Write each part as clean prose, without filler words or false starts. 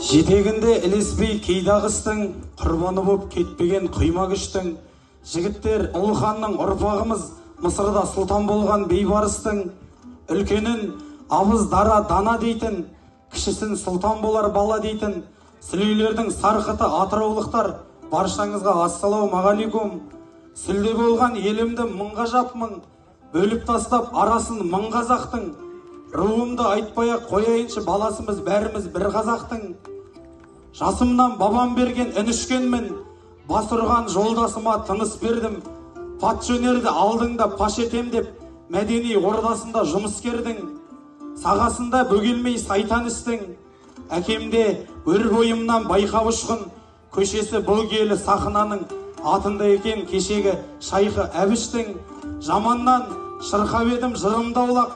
Жетегінде ілеспей кейдағыстың, құрбаны боп кетпеген құйма күштің, жігіттер ұлханның ұрпағымыз Мысырда сұлтан болған бейбарыстың, үлкенін абыз дара дана дейтін, кішісін сұлтан болар бала дейтін, сүлейлердің сарқыты атыраулықтар, баршаңызға ассалаумағалейкум. Сүлде болған елімді мыңға жапмын, бөліп тастап арасын мың қазақтың, руымды айтпай-ақ қояйыншы, баласымыз бәріміз бір қазақтың. Жасымнан бабам берген үнішкенмін, бас ұрған жолдасыма тыныс бердім. Пат жөнерді алдыңда паш етем деп, мәдени ордасында жұмыскердің. Сағасында бөгелмей сайтан істің, әкемде өр бойымнан байқап ұшқын, көшесі бұл келі сахнаның атында екен кешегі шайқы әбіштің. Жаманнан шырқап едім жырымда аулақ,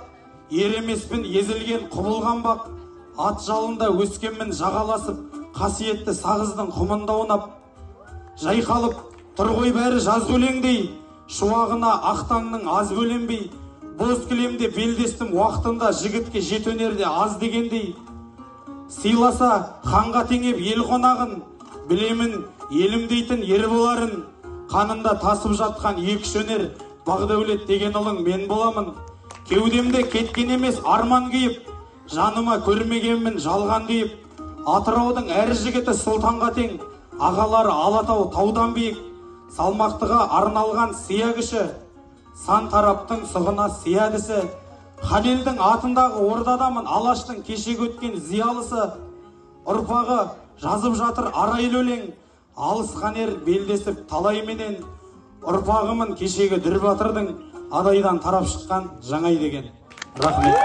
еремеспін езілген құбылған бақ. Ат жалында өскенмін жағаласып, қасиетті сағыздың құмында ойнап. Жайқалып тұр ғой бәрі жаз өлеңдей, шуағына ақтаңның аз бөленбей. Боз кілемде белдестім уақытында, жігітке жет өнерде аз дегендей. Сыйласа ханға теңеп ел қонағын, білемін елім дейтін ер боларын. Қанында тасып жатқан екі шөнер, Бағдәулет деген ұлың мен боламын. Кеудемде кеткен емес арман күйіп, жаныма көрмегенмін жалған дейіп. Атыраудың әр жігіті сұлтанға тең, ағалары Алатау таудан биік. Салмақтыға арналған сия күші, сан тараптың сұғына сиядісі. Халелдің атындағы ордадамын, Алаштың кешегі өткен зиялысы. Ұрпағы жазып жатыр арайлы өлең, алыс қанер белдесіп талайменен. Ұрпағымын кешегі дүр батырдың, адайдан тарап шыққан жаңай деген. Рахмет.